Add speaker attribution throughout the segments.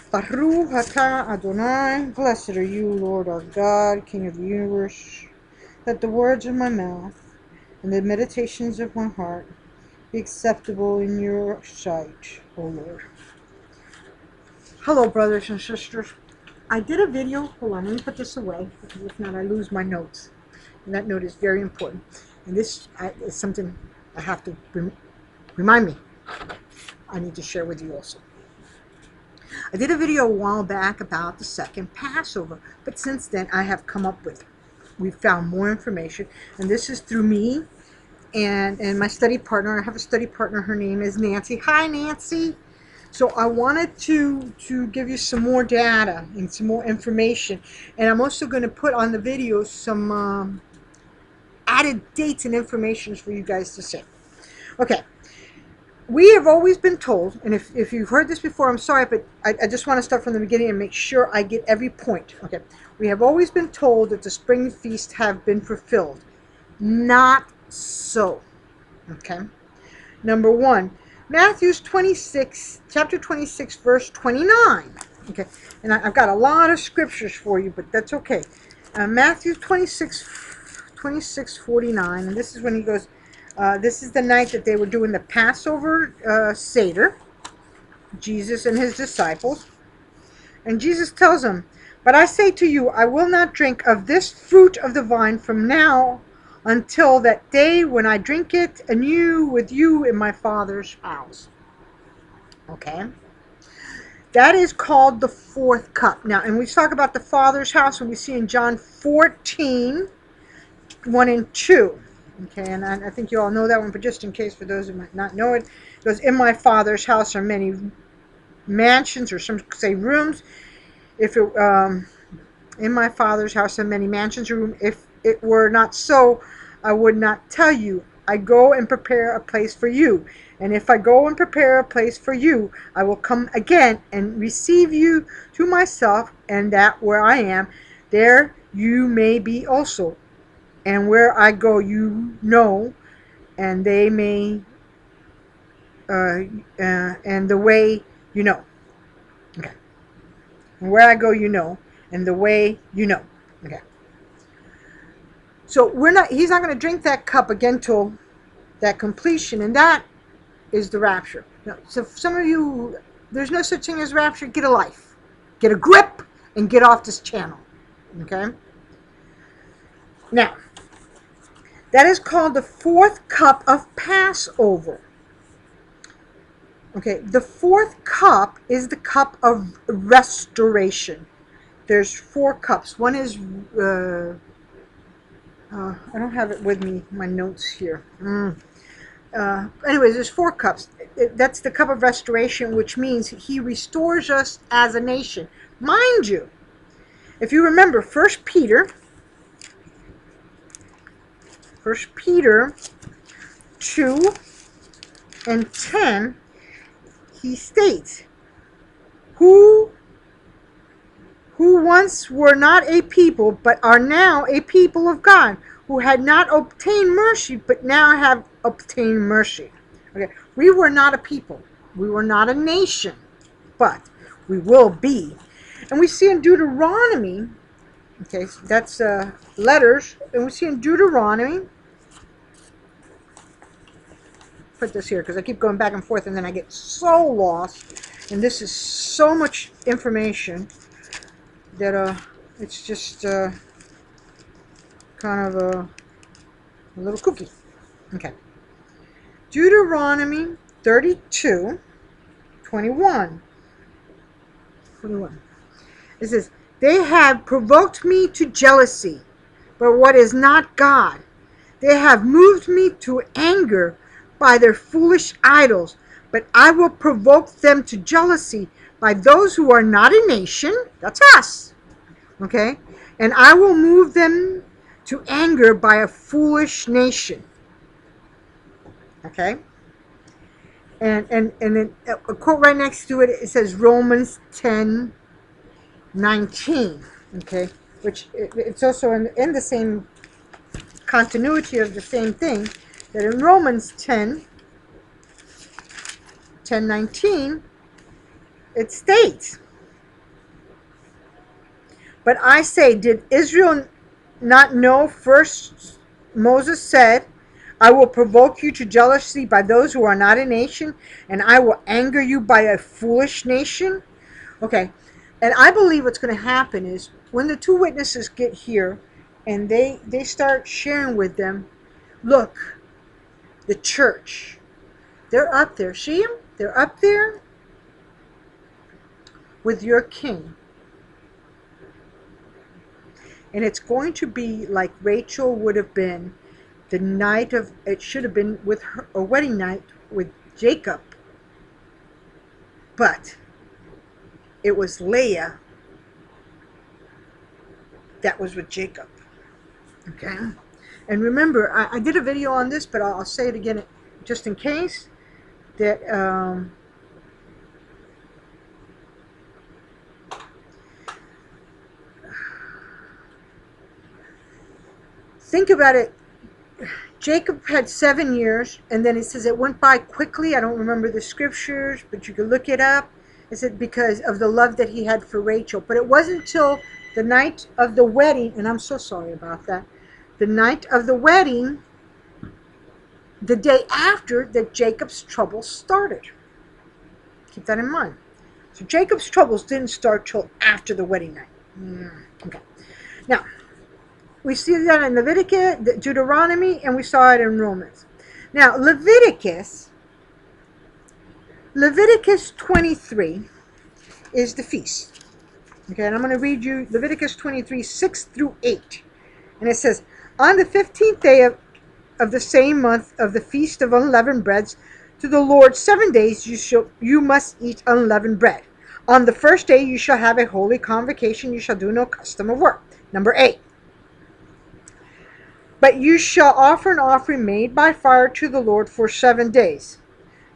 Speaker 1: Baruch atah Adonai, blessed are you, Lord our God, King of the universe. Let the words of my mouth and the meditations of my heart be acceptable in your sight, O Lord. Hello, brothers and sisters. I did a video. Hold on, let me put this away, because if not, I lose my notes. And that note is very important. And this is something I have to remind me. I need to share with you also. I did a video a while back about the second Passover, but since then I have come up with, we've found more information, and this is through me and my study partner. I have a study partner, her name is Nancy. Hi, Nancy. So I wanted to give you some more data and some more information, and I'm also going to put on the video some added dates and information for you guys to see. Okay. We have always been told, and if you've heard this before, I'm sorry, but I just want to start from the beginning and make sure I get every point. Okay, we have always been told that the spring feasts have been fulfilled. Not so. Okay. Number one, Matthew's 26, chapter 26, verse 29. Okay, and I've got a lot of scriptures for you, but that's okay. Matthew 26, 49, and this is when he goes, this is the night that they were doing the Passover Seder, Jesus and his disciples. And Jesus tells them, "But I say to you, I will not drink of this fruit of the vine from now until that day when I drink it anew with you in my Father's house." Okay? That is called the fourth cup. Now, and we talk about the Father's house when we see in John 14, 1 and 2. Okay, and I think you all know that one, but just in case for those who might not know it, it goes, "In my Father's house are many mansions," or some say rooms. If it, in my Father's house are many mansions or rooms. If it were not so, I would not tell you. I go and prepare a place for you. And if I go and prepare a place for you, I will come again and receive you to myself, and that where I am, there you may be also. And where I go, you know, and they may, and the way you know. Okay. And where I go, you know, and the way you know. Okay. So he's not going to drink that cup again till that completion, and that is the rapture. Now, so for some of you, there's no such thing as rapture. Get a life. Get a grip and get off this channel. Okay? Now, that is called the fourth cup of Passover. Okay, the fourth cup is the cup of restoration. There's 4 cups. One is, I don't have it with me, my notes here. Anyways, there's 4 cups. That's the cup of restoration, which means he restores us as a nation. Mind you, if you remember 1 Peter 2 and 10, he states, who once were not a people, but are now a people of God, who had not obtained mercy, but now have obtained mercy. Okay, we were not a people. We were not a nation, but we will be. And we see in Deuteronomy, okay, that's letters, and we see in Deuteronomy, put this here because I keep going back and forth and then I get so lost, and this is so much information that it's just kind of a little cookie. Okay. Deuteronomy 32, 21. It says, "They have provoked me to jealousy, but what is not God. They have moved me to anger by their foolish idols, but I will provoke them to jealousy by those who are not a nation," that's us, okay, "and I will move them to anger by a foolish nation." Okay, and then a quote right next to it, it says Romans 10:19, okay, which it's also in the same continuity of the same thing, that in Romans 10:19, it states, But I say, did Israel not know? First Moses said, I will provoke you to jealousy by those who are not a nation, and I will anger you by a foolish nation. Okay, and I believe what's going to happen is when the two witnesses get here and they start sharing with them, look, the church, they're up there. See them? They're up there with your king. And it's going to be like Rachel would have been the night of, it should have been with her, a wedding night with Jacob. But it was Leah that was with Jacob. Okay? And remember, I did a video on this, but I'll say it again just in case, that think about it. Jacob had 7 years, and then it says it went by quickly. I don't remember the scriptures, but you can look it up. It said because of the love that he had for Rachel. But it wasn't until the night of the wedding, and I'm so sorry about that, the night of the wedding, the day after, that Jacob's troubles started. Keep that in mind. So Jacob's troubles didn't start till after the wedding night. Okay. Now, we see that in Leviticus, Deuteronomy, and we saw it in Romans. Now, Leviticus 23 is the feast. Okay, and I'm going to read you Leviticus 23, 6 through 8. And it says, on the 15th day of the same month of the feast of unleavened breads, to the Lord 7 days you must eat unleavened bread. On the first day you shall have a holy convocation, you shall do no custom of work. Number 8. But you shall offer an offering made by fire to the Lord for 7 days.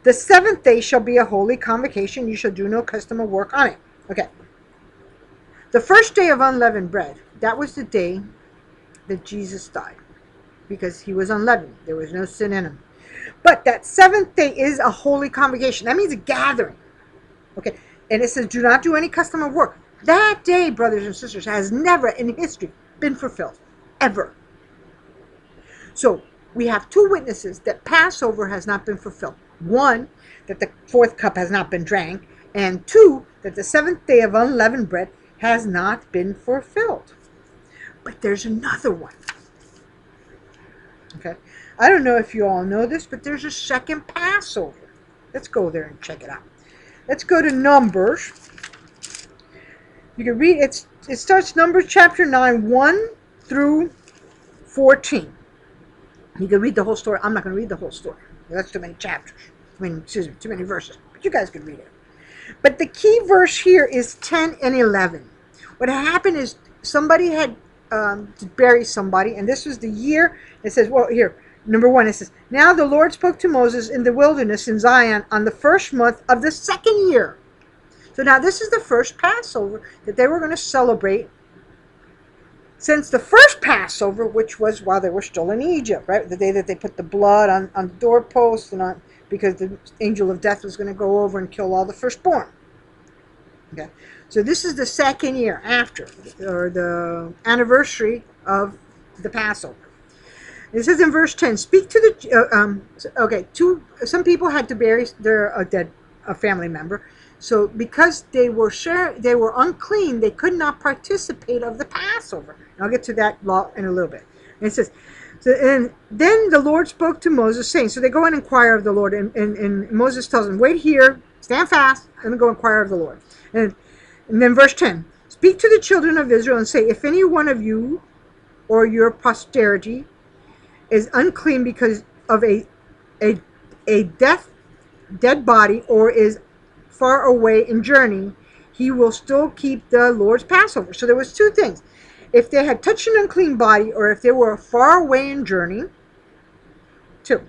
Speaker 1: The 7th day shall be a holy convocation. You shall do no custom of work on it. Okay. The first day of unleavened bread, that was the day that Jesus died. Because he was unleavened. There was no sin in him. But that 7th day is a holy convocation. That means a gathering. Okay. And it says, do not do any custom of work. That day, brothers and sisters, has never in history been fulfilled. Ever. So we have two witnesses that Passover has not been fulfilled. One, that the 4th cup has not been drank. And 2, that the 7th day of unleavened bread has not been fulfilled. But there's another one. Okay. I don't know if you all know this, but there's a second Passover. Let's go there and check it out. Let's go to Numbers. You can read, it starts Numbers chapter 9, 1 through 14. You can read the whole story. I'm not going to read the whole story. That's too many chapters. Too many verses. But you guys can read it. But the key verse here is 10 and 11. What happened is somebody had to bury somebody, and this was the year. It says, well, here, number 1, it says, now the Lord spoke to Moses in the wilderness in Zion on the 1st month of the 2nd year. So now this is the first Passover that they were going to celebrate since the first Passover, which was while they were still in Egypt, right? The day that they put the blood on the doorposts and on, because the angel of death was going to go over and kill all the firstborn. Okay, so this is the 2nd year after, or the anniversary of the Passover. It says in verse 10, speak to the, some people had to bury their dead family member. So because they were unclean, they could not participate of the Passover. And I'll get to that law in a little bit. And it says, and then the Lord spoke to Moses, saying, so they go and inquire of the Lord, and Moses tells them, wait here, stand fast, and go inquire of the Lord. And then verse 10, speak to the children of Israel and say, if any one of you or your posterity is unclean because of a dead body, or is far away in journey, he will still keep the Lord's Passover. So there was 2 things. If they had touched an unclean body, or if they were far away in journey, 2.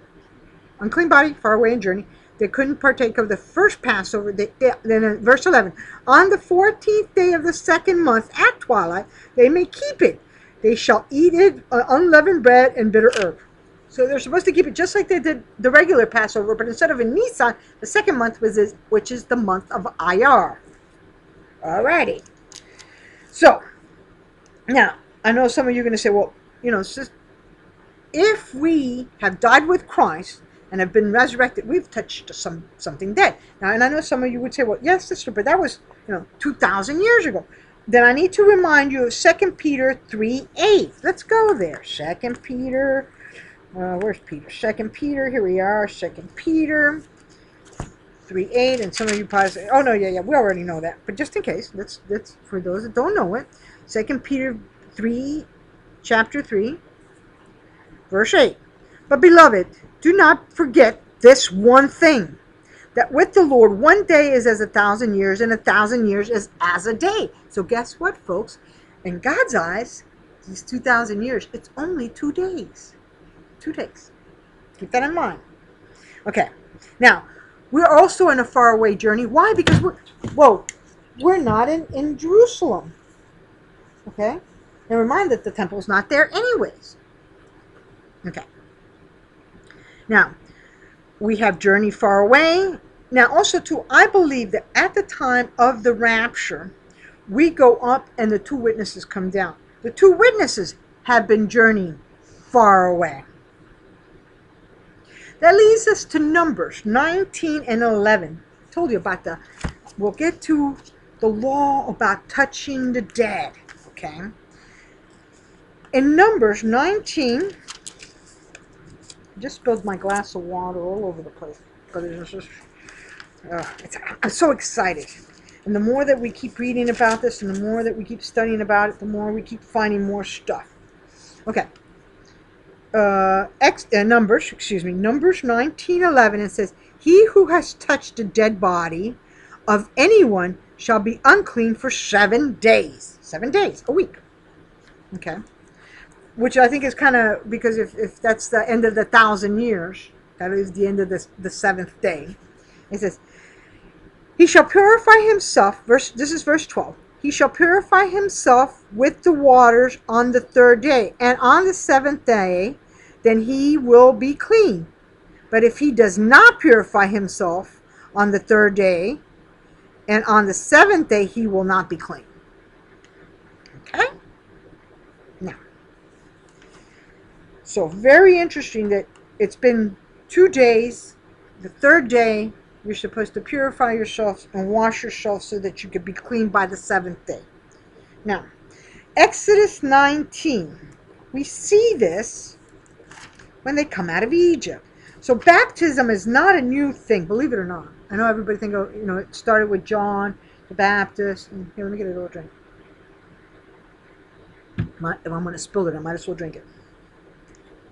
Speaker 1: Unclean body, far away in journey, they couldn't partake of the first Passover. Then in verse 11, on the 14th day of the 2nd month at twilight, they may keep it. They shall eat it, unleavened bread and bitter herb. So they're supposed to keep it just like they did the regular Passover, but instead of in Nisan, the 2nd month which is the month of Iyar. Alrighty. So, Now, I know some of you are going to say, well, if we have died with Christ and have been resurrected, we've touched something dead. Now, and I know some of you would say, well, yes, sister, but that was 2,000 years ago. Then I need to remind you of 2 Peter 3:8. Let's go there. 2 Peter, where's Peter? 2 Peter, here we are, 2 Peter 3:8. And some of you probably say, oh, no, yeah, we already know that. But just in case, that's for those that don't know it. 2 Peter 3, chapter 3. Verse 8, but beloved, do not forget this one thing, that with the Lord 1 day is as 1,000 years, and 1,000 years is as a day. So guess what, folks? In God's eyes, these 2,000 years, it's only 2 days. 2 days. Keep that in mind. Okay. Now, we're also in a faraway journey. Why? Because we're not in Jerusalem. Okay? And remind that the temple's not there anyways. Okay. Now, we have journeyed far away. Now, also, too, I believe that at the time of the rapture, we go up and the 2 witnesses come down. The 2 witnesses have been journeying far away. That leads us to Numbers 19 and 11. I told you about we'll get to the law about touching the dead. Okay. In Numbers 19, I just spilled my glass of water all over the place. But I'm so excited. And the more that we keep reading about this and the more that we keep studying about it, the more we keep finding more stuff. Okay. Numbers 19:11, it says, he who has touched a dead body of anyone shall be unclean for 7 days. 7 days, a week. Okay. Which I think is kind of, because if that's the end of the 1,000 years, that is the end of the 7th day. It says, he shall purify himself, this is verse 12. He shall purify himself with the waters on the 3rd day, and on the 7th day, then he will be clean. But if he does not purify himself on the 3rd day, and on the 7th day, he will not be clean. Okay? Now, so very interesting that it's been 2 days. The 3rd day, you're supposed to purify yourself and wash yourself so that you could be clean by the 7th day. Now, Exodus 19, we see this when they come out of Egypt. So baptism is not a new thing, believe it or not. I know everybody think, it started with John the Baptist. And here, let me get a little drink. If I'm going to spill it, I might as well drink it.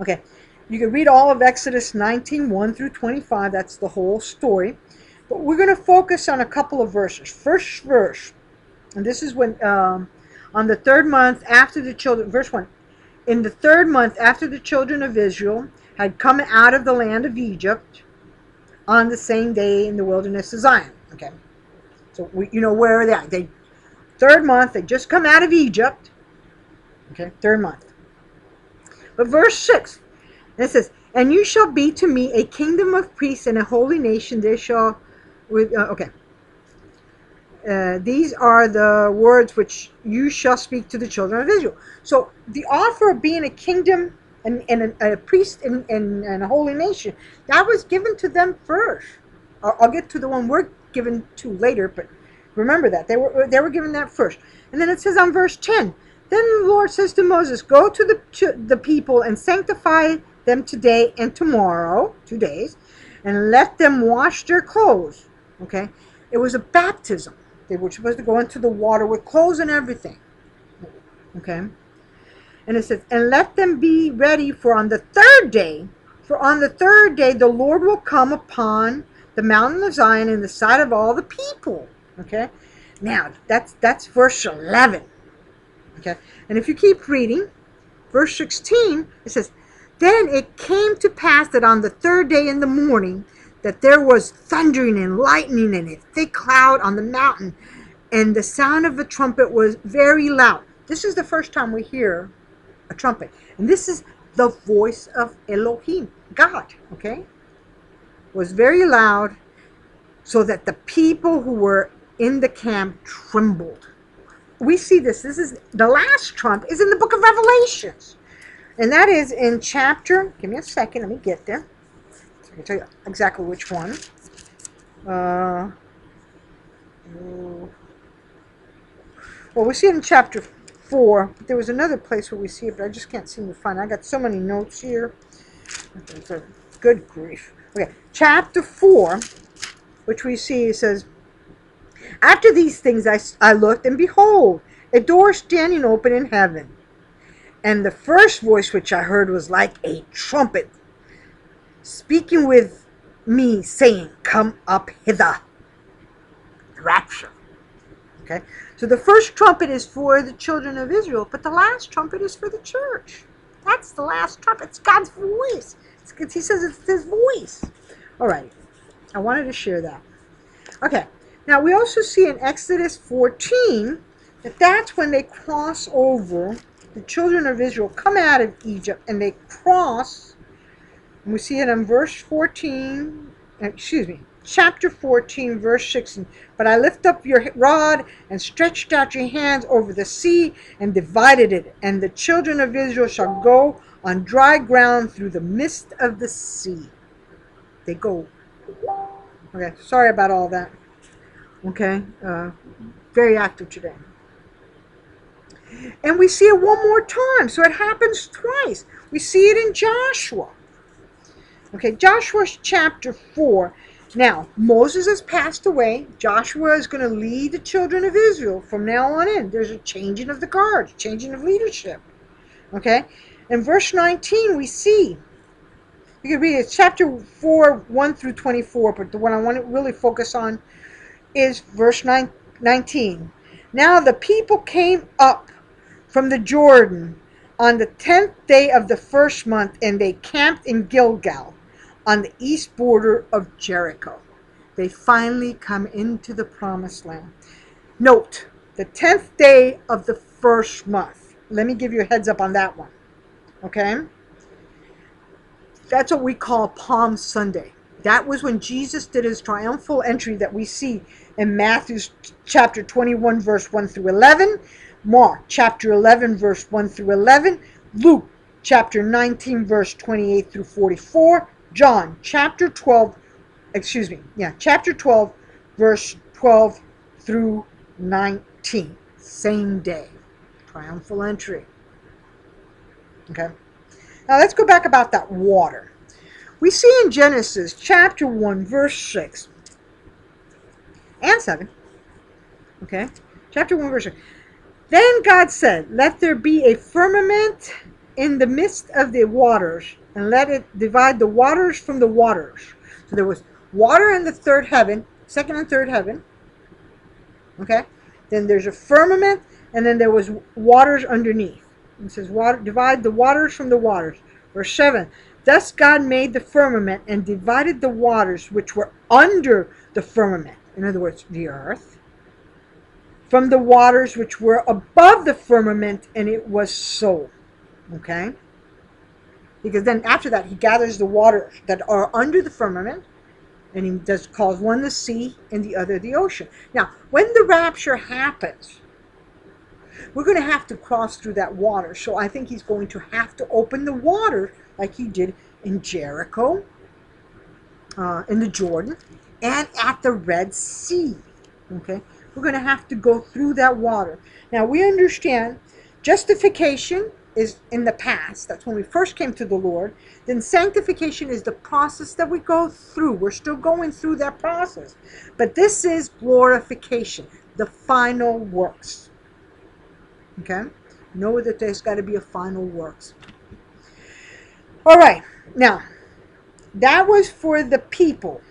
Speaker 1: Okay. You can read all of Exodus 19, 1 through 25. That's the whole story. But we're going to focus on a couple of verses. First verse, and this is when, on the 3rd month after the children, verse 1, in the 3rd month after the children of Israel had come out of the land of Egypt, on the same day in the wilderness of Zion. Okay. So, where are they at? 3rd month, they just come out of Egypt. Okay, 3rd month. But verse 6, it says, and you shall be to me a kingdom of priests and a holy nation. They shall, these are the words which you shall speak to the children of Israel. So the offer of being a kingdom and a priest and a holy nation, that was given to them first. I'll get to the one we're given to later, but remember that they were given that first. And then it says on verse 10, then the Lord says to Moses, go to the people and sanctify them today and tomorrow, 2 days, and let them wash their clothes. Okay, it was a baptism. They were supposed to go into the water with clothes and everything. Okay, and it says, and let them be ready for on the 3rd day. For on the 3rd day the Lord will come upon the mountain of Zion in the sight of all the people. Okay, now that's verse 11. Okay, and if you keep reading, verse 16, it says, then it came to pass that on the 3rd day in the morning, that there was thundering and lightning and a thick cloud on the mountain, and the sound of a trumpet was very loud. This is the first time we hear a trumpet. And this is the voice of Elohim, God, okay? It was very loud, so that the people who were in the camp trembled. we see this. This is the last trump is in the book of Revelations. And that is in chapter, give me a second, let me get there. So I can tell you exactly which one. Well, we see it in chapter 4. But there was another place where we see it, but I just can't seem to find it. I got so many notes here. Good grief. Okay, chapter 4, which we see, it says, after these things I looked, and behold, a door standing open in heaven. And the first voice which I heard was like a trumpet, speaking with me, saying, come up hither. The rapture. Okay, so the first trumpet is for the children of Israel, but the last trumpet is for the church. That's the last trumpet. It's God's voice. He says it's his voice. All right, I wanted to share that. Okay, now we also see in Exodus 14 that that's when they cross over. The children of Israel come out of Egypt and they cross. And we see it in verse 14, chapter 14, verse 16. But I lift up your rod and stretched out your hands over the sea and divided it. And the children of Israel shall go on dry ground through the midst of the sea. They go. Okay, sorry about all that. Okay, very active today. And we see it one more time. So it happens twice. We see it in Joshua. Okay, Joshua chapter 4. Now, Moses has passed away. Joshua is going to lead the children of Israel from now on in. There's a changing of the guard, changing of leadership. Okay, in verse 19 we see, you can read it, chapter 4, 1 through 24, but the one I want to really focus on is verse 19. Now the people came up from the Jordan on the 10th day of the first month, and they camped in Gilgal on the east border of Jericho. They finally come into the promised land. Note, the 10th day of the first month. Let me give you a heads up on that one. Okay? That's what we call Palm Sunday. That was when Jesus did his triumphal entry that we see in Matthew chapter 21, verse 1 through 11, Mark chapter 11, verse 1 through 11, Luke chapter 19, verse 28 through 44, John chapter 12, chapter 12, verse 12 through 19. Same day. Triumphal entry. Okay. Now let's go back about that water. We see in Genesis chapter 1, verse 6 and 7. Okay. Chapter 1, verse 6. Then God said, let there be a firmament in the midst of the waters, and let it divide the waters from the waters. So there was water in the third heaven, second and third heaven. Okay? Then there's a firmament, and then there was waters underneath. It says, divide the waters from the waters. Verse 7. Thus God made the firmament and divided the waters which were under the firmament. In other words, the earth. From the waters which were above the firmament, and it was so. Okay? Because then after that, he gathers the waters that are under the firmament, and he calls one the sea and the other the ocean. Now, when the rapture happens, we're going to have to cross through that water. So I think he's going to have to open the water like he did in Jericho, in the Jordan, and at the Red Sea. Okay? We're going to have to go through that water. Now, we understand justification is in the past. That's when we first came to the Lord. Then sanctification is the process that we go through. We're still going through that process. But this is glorification, the final works. Okay? Know that there's got to be a final works. All right. Now, that was for the people.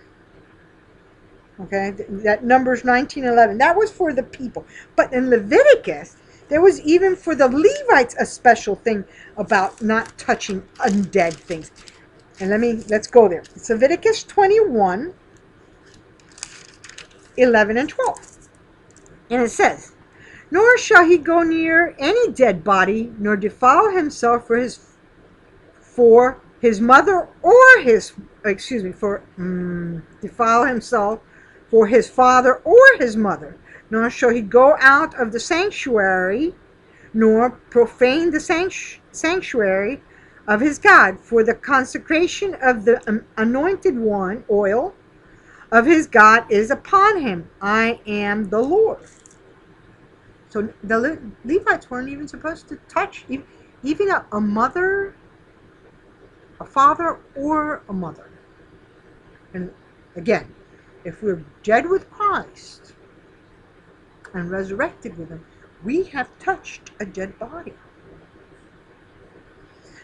Speaker 1: Okay, that Numbers 19:11. That was for the people. But in Leviticus, there was even for the Levites a special thing about not touching undead things. And let's go there. It's Leviticus 21, 11 and 12. And it says, nor shall he go near any dead body, nor defile himself for his mother or his, defile himself for his father or his mother, nor shall he go out of the sanctuary, nor profane the sanctuary of his God, for the consecration of the anointed one, oil, of his God is upon him. I am the Lord. So the Levites weren't even supposed to touch even a mother, a father, or a mother. And again, if we're dead with Christ and resurrected with him, we have touched a dead body.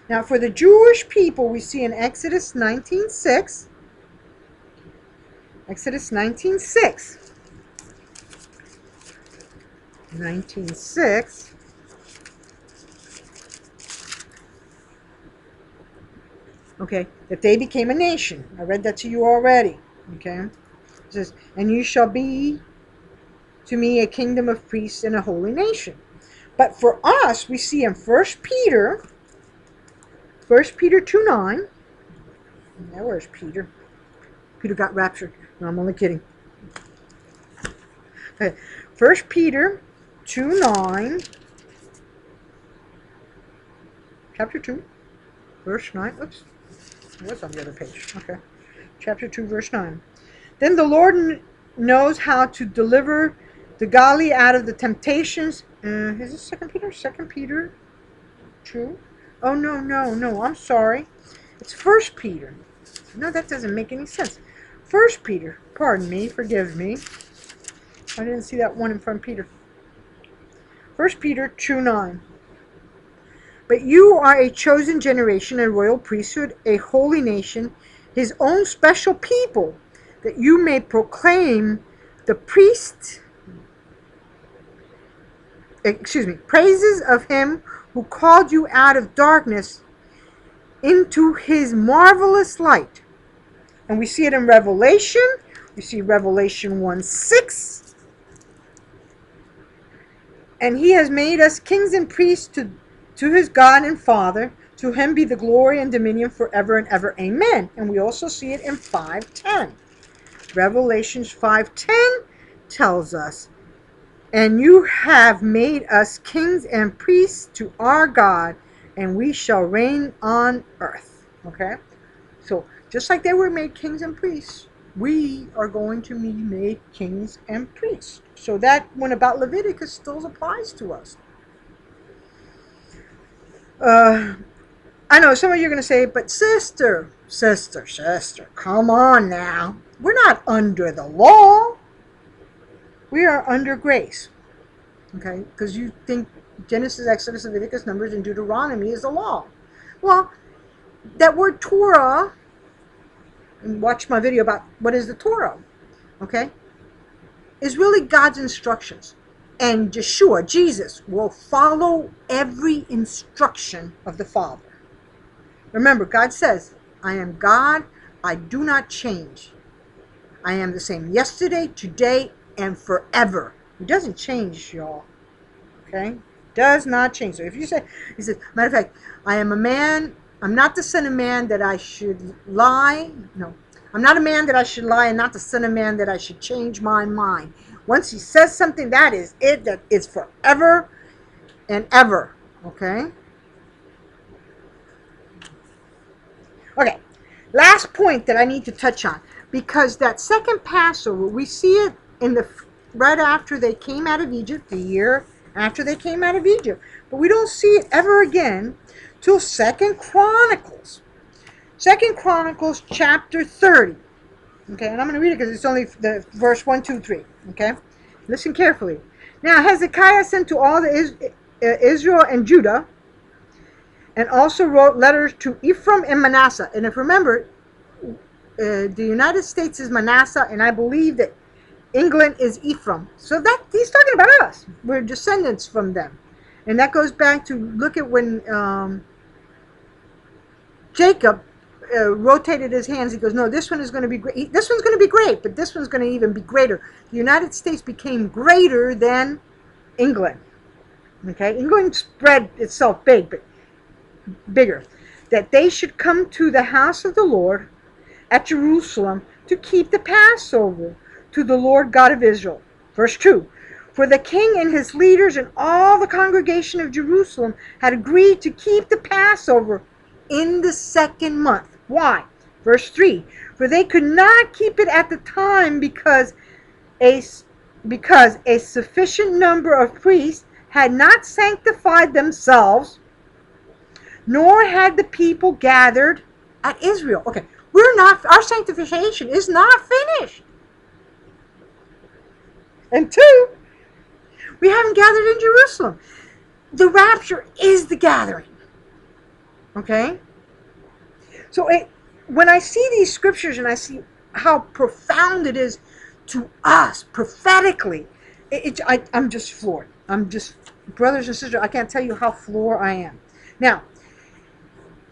Speaker 1: Now, for the Jewish people, we see in Exodus 19:6. Exodus 19:6. 19:6. Okay, that they became a nation. I read that to you already. Okay, it says, and you shall be to me a kingdom of priests and a holy nation. But for us, we see in 1 Peter 2:9. Now, where's Peter? Peter got raptured. No, I'm only kidding. Okay. 1 Peter 2:9. Chapter 2, verse 9. Oops. It was on the other page. Okay. Chapter 2, verse 9. Then the Lord knows how to deliver the godly out of the temptations. Is this 2 Peter? 2 Peter 2? Oh, no. I'm sorry. It's 1 Peter. No, that doesn't make any sense. 1 Peter. Pardon me. Forgive me. I didn't see that one in front of Peter. 1 Peter 2:9. But you are a chosen generation, a royal priesthood, a holy nation, his own special people, that you may proclaim the praises of him who called you out of darkness into his marvelous light. And we see it in Revelation. We see Revelation 1:6. And he has made us kings and priests to his God and Father. To him be the glory and dominion forever and ever. Amen. And we also see it in 5:10. Revelations 5:10 tells us, and you have made us kings and priests to our God, and we shall reign on earth. Okay? So, just like they were made kings and priests, we are going to be made kings and priests. So that one about Leviticus still applies to us. I know some of you are going to say, but sister, come on now. We're not under the law. We are under grace. Okay? Because you think Genesis, Exodus, Leviticus, Numbers, and Deuteronomy is the law. Well, that word Torah, and watch my video about what is the Torah, okay, is really God's instructions. And Yeshua, Jesus, will follow every instruction of the Father. Remember, God says, I am God, I do not change. I am the same yesterday, today, and forever. He doesn't change, y'all. Okay? Does not change. So if you say, he says, matter of fact, I am a man, I'm not the son of man that I should lie. No. I'm not a man that I should lie, and not the son of man that I should change my mind. Once he says something, that is it. That is forever and ever. Okay? Okay. Last point that I need to touch on. Because that second Passover, we see it in the right after they came out of Egypt, the year after they came out of Egypt. But we don't see it ever again till 2 Chronicles. 2 Chronicles chapter 30. Okay, and I'm going to read it because it's only the verse 1, 2, 3. Okay, listen carefully. Now Hezekiah sent to all the Israel and Judah, and also wrote letters to Ephraim and Manasseh. And if remember, the United States is Manasseh, and I believe that England is Ephraim. So that he's talking about us. We're descendants from them, and that goes back to look at when Jacob rotated his hands. He goes, no, this one is going to be great. This one's going to be great, but this one's going to even be greater. The United States became greater than England. Okay, England spread itself bigger. That they should come to the house of the Lord at Jerusalem to keep the Passover to the Lord God of Israel. Verse 2. For the king and his leaders and all the congregation of Jerusalem had agreed to keep the Passover in the second month. Why? Verse 3. For they could not keep it at the time because a sufficient number of priests had not sanctified themselves, nor had the people gathered at Israel. Okay, our sanctification is not finished. And two, we haven't gathered in Jerusalem. The rapture is the gathering. Okay? So when I see these scriptures and I see how profound it is to us prophetically, I'm just floored. Brothers and sisters, I can't tell you how floored I am. Now,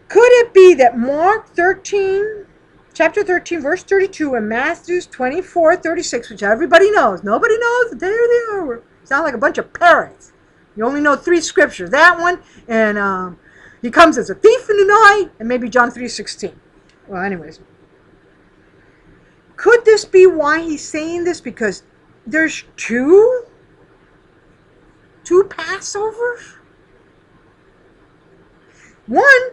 Speaker 1: could it be that Mark 13, chapter 13, verse 32, and Matthew 24, 36, which everybody knows, nobody knows the day or the hour, sound like a bunch of parrots. You only know 3 scriptures. That one, and he comes as a thief in the night, and maybe John 3:16. Well, anyways. Could this be why he's saying this? Because there's two Passovers? One,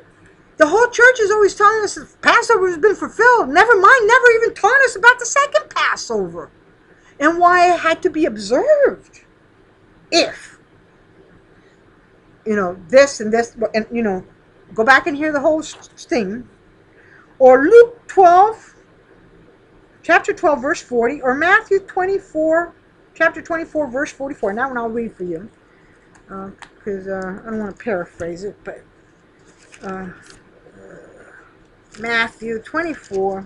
Speaker 1: the whole church is always telling us that Passover has been fulfilled. Never mind, never even taught us about the second Passover and why it had to be observed. If, this and this, and, go back and hear the whole thing. Or Luke 12, chapter 12, verse 40, or Matthew 24, chapter 24, verse 44. That one I'll read for you, because I don't want to paraphrase it, but Matthew 24,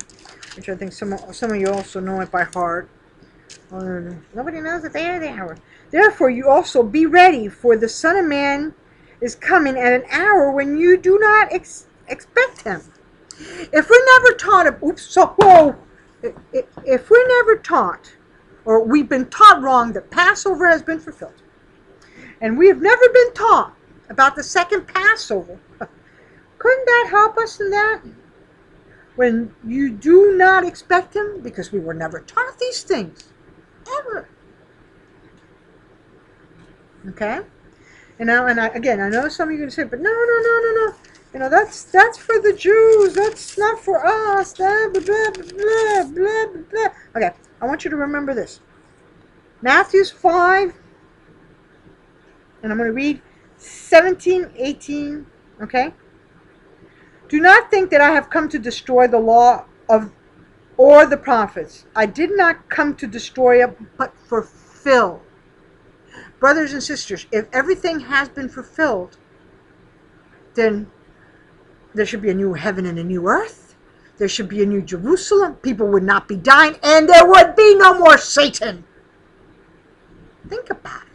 Speaker 1: which I think some of you also know it by heart. Nobody knows the day or the hour. Therefore, you also be ready, for the Son of Man is coming at an hour when you do not expect him. If we're never taught, if we're never taught, or we've been taught wrong that Passover has been fulfilled, and we have never been taught about the second Passover, couldn't that help us in that? When you do not expect him, because we were never taught these things, ever. Okay? And I know some of you are going to say, but no. That's for the Jews. That's not for us. Blah, blah, blah, blah, blah, blah. Okay, I want you to remember this. Matthew 5, and I'm going to read 17, 18, okay? Do not think that I have come to destroy the law or the prophets. I did not come to destroy it, but fulfill. Brothers and sisters, if everything has been fulfilled, then there should be a new heaven and a new earth. There should be a new Jerusalem. People would not be dying, and there would be no more Satan. Think about it.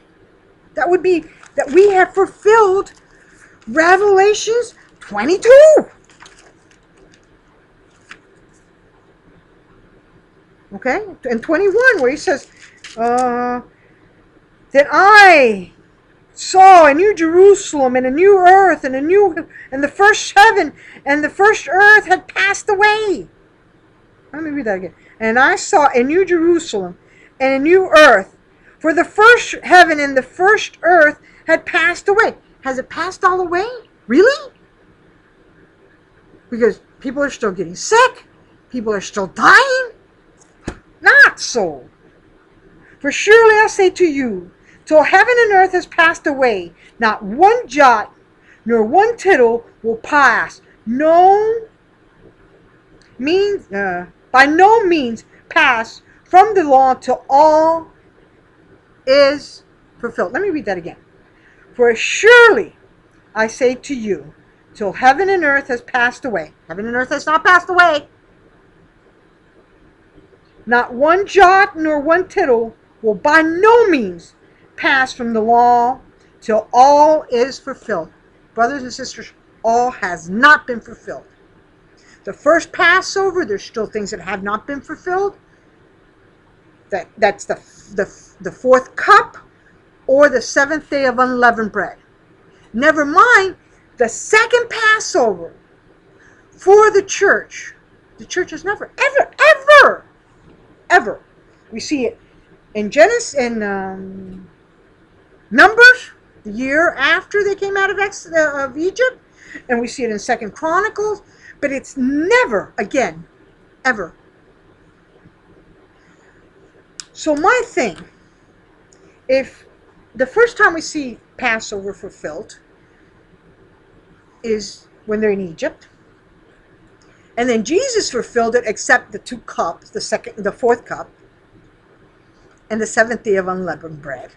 Speaker 1: That would be that we have fulfilled Revelations 22. Okay? And 21, where he says, that I saw a new Jerusalem and a new earth and the first heaven and the first earth had passed away. Let me read that again. And I saw a new Jerusalem and a new earth, for the first heaven and the first earth had passed away. Has it passed all away? Really? Because people are still getting sick. People are still dying. Not so. For surely I say to you, till heaven and earth has passed away, not one jot nor one tittle will pass. By no means pass from the law till all is fulfilled. Let me read that again. For surely I say to you, till heaven and earth has passed away. Heaven and earth has not passed away. Not one jot nor one tittle will by no means pass from the law till all is fulfilled. Brothers and sisters, all has not been fulfilled. The first Passover, there's still things that have not been fulfilled. That's the fourth cup or the seventh day of unleavened bread. Never mind the second Passover for the church. The church has never, ever. We see it in Genesis, in Numbers, the year after they came out of Egypt, and we see it in Second Chronicles, but it's never again, ever. So my thing, if the first time we see Passover fulfilled is when they're in Egypt, and then Jesus fulfilled it except the 2 cups, the 4th cup, and the 7th day of unleavened bread.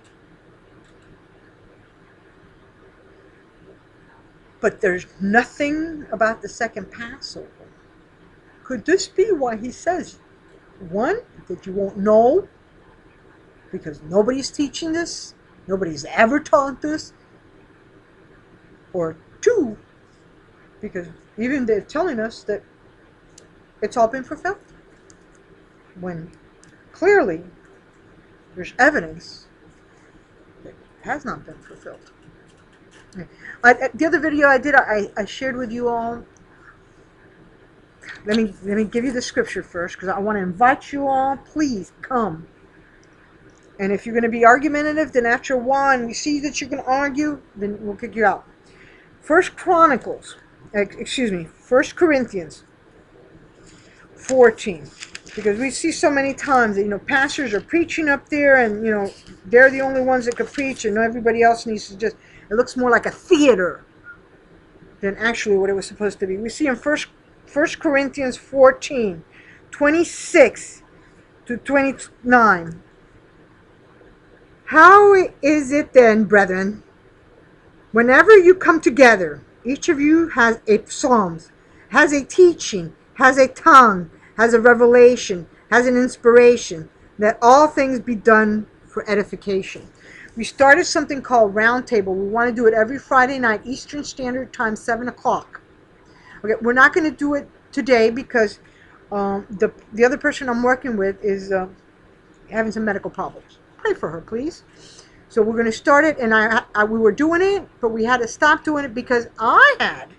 Speaker 1: But there's nothing about the second Passover. Could this be why he says, 1, that you won't know, because nobody's teaching this, nobody's ever taught this, or 2, because even they're telling us that it's all been fulfilled, when clearly there's evidence that it has not been fulfilled. The other video I did, I shared with you all. Let me give you the scripture first, because I want to invite you all. Please come. And if you're going to be argumentative, then after a while, and we see that you're going to argue, then we'll kick you out. 1 Corinthians 14. Because we see so many times that, pastors are preaching up there, and, they're the only ones that could preach, and everybody else needs to just, it looks more like a theater than actually what it was supposed to be. We see in 1 Corinthians 14, 26 to 29. How is it then, brethren, whenever you come together, each of you has a psalms, has a teaching, has a tongue, has a revelation, has an inspiration, that all things be done for edification. We started something called Round Table. We want to do it every Friday night, Eastern Standard Time, 7 o'clock. Okay, we're not going to do it today because the other person I'm working with is having some medical problems. Pray for her, please. So we're going to start it, and we were doing it, but we had to stop doing it because I had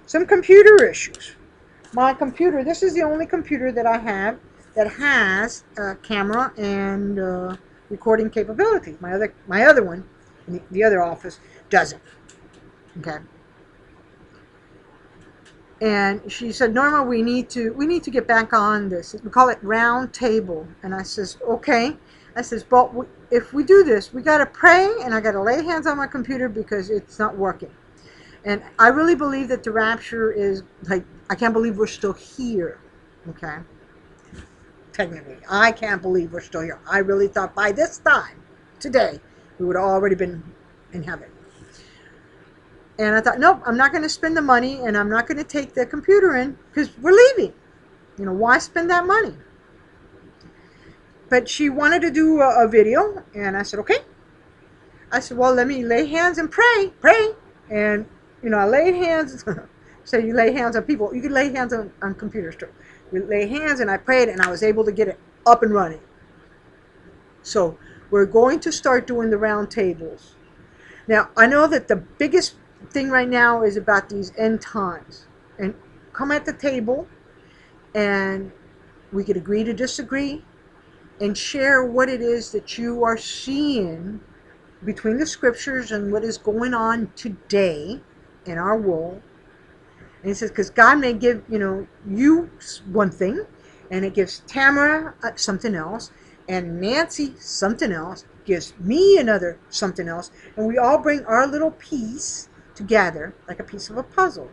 Speaker 1: some computer issues. My computer, this is the only computer that I have that has a camera and recording capability. My other one, in the other office, doesn't. Okay. And she said, Norma, we need to get back on this. We call it Round Table. And I says, okay. I says, but if we do this, we got to pray, and I got to lay hands on my computer because it's not working. And I really believe that the rapture is, like, I can't believe we're still here. Okay. Technically, I can't believe we're still here. I really thought by this time, today, we would have already been in heaven. And I thought, nope, I'm not going to spend the money, and I'm not going to take the computer in, because we're leaving. Why spend that money? But she wanted to do a video, and I said, okay. I said, well, let me lay hands and pray. And, I laid hands. So you lay hands on people. You can lay hands on computers too. We lay hands, and I prayed, and I was able to get it up and running. So we're going to start doing the round tables. Now, I know that the biggest thing right now is about these end times. And come at the table, and we could agree to disagree, and share what it is that you are seeing between the scriptures and what is going on today in our world. And he says, because God may give, you one thing, and it gives Tamara something else, and Nancy something else, gives me another something else, and we all bring our little piece together like a piece of a puzzle.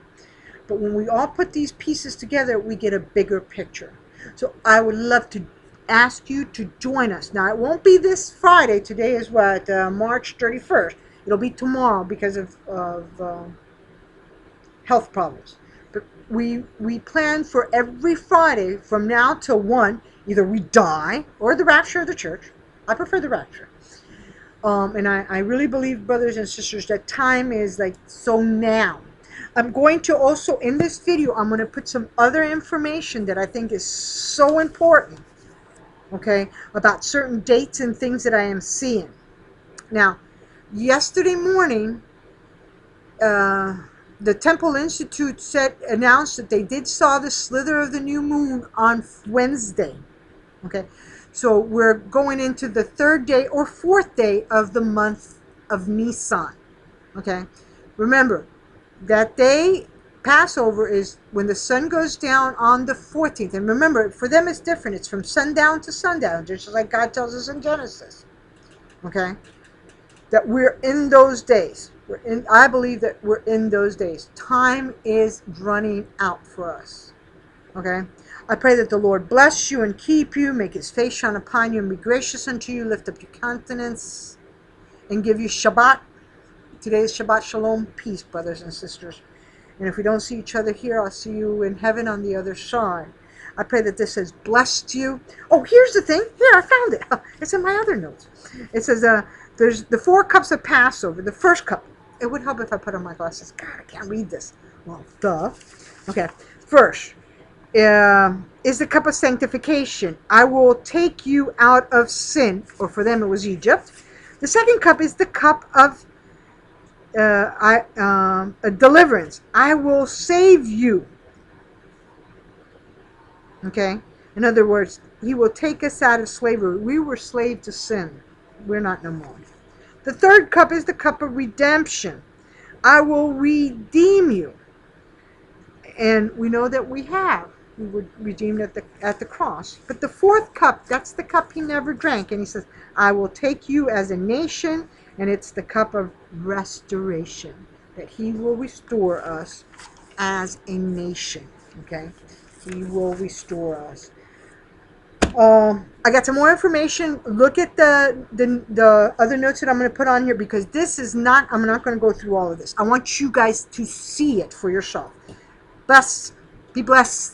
Speaker 1: But when we all put these pieces together, we get a bigger picture. So I would love to ask you to join us. Now, it won't be this Friday. Today is what, March 31st. It'll be tomorrow because of health problems. But we plan for every Friday from now till 1, either we die or the rapture of the church. I prefer the rapture. And I really believe, brothers and sisters, that time is like so now. I'm going to also, in this video, I'm going to put some other information that I think is so important, okay, about certain dates and things that I am seeing. Now, yesterday morning, the Temple Institute announced that they did saw the slither of the new moon on Wednesday. Okay, so we're going into the 3rd day or 4th day of the month of Nisan. Okay? Remember, that day, Passover, is when the sun goes down on the 14th. And remember, for them it's different. It's from sundown to sundown, just like God tells us in Genesis. Okay? That we're in those days. I believe that we're in those days. Time is running out for us. Okay? I pray that the Lord bless you and keep you, make his face shine upon you and be gracious unto you, lift up your countenance, and give you Shabbat. Today is Shabbat Shalom. Peace, brothers and sisters. And if we don't see each other here, I'll see you in heaven on the other side. I pray that this has blessed you. Oh, here's the thing. Here, I found it. It's in my other notes. It says, there's the 4 cups of Passover. The first cup. It would help if I put on my glasses. God, I can't read this. Well, duh. Okay. First is the cup of sanctification. I will take you out of sin. Or for them, it was Egypt. The second cup is the cup of a deliverance. I will save you. Okay? In other words, he will take us out of slavery. We were slave to sin. We're not no more. The third cup is the cup of redemption. I will redeem you. And we know that we have. We were redeemed at the cross. But the fourth cup, that's the cup he never drank. And he says, I will take you as a nation. And it's the cup of restoration. That he will restore us as a nation. Okay? He will restore us. I got some more information. Look at the other notes that I'm going to put on here, because this is not, I'm not going to go through all of this. I want you guys to see it for yourself. Bless. Be blessed.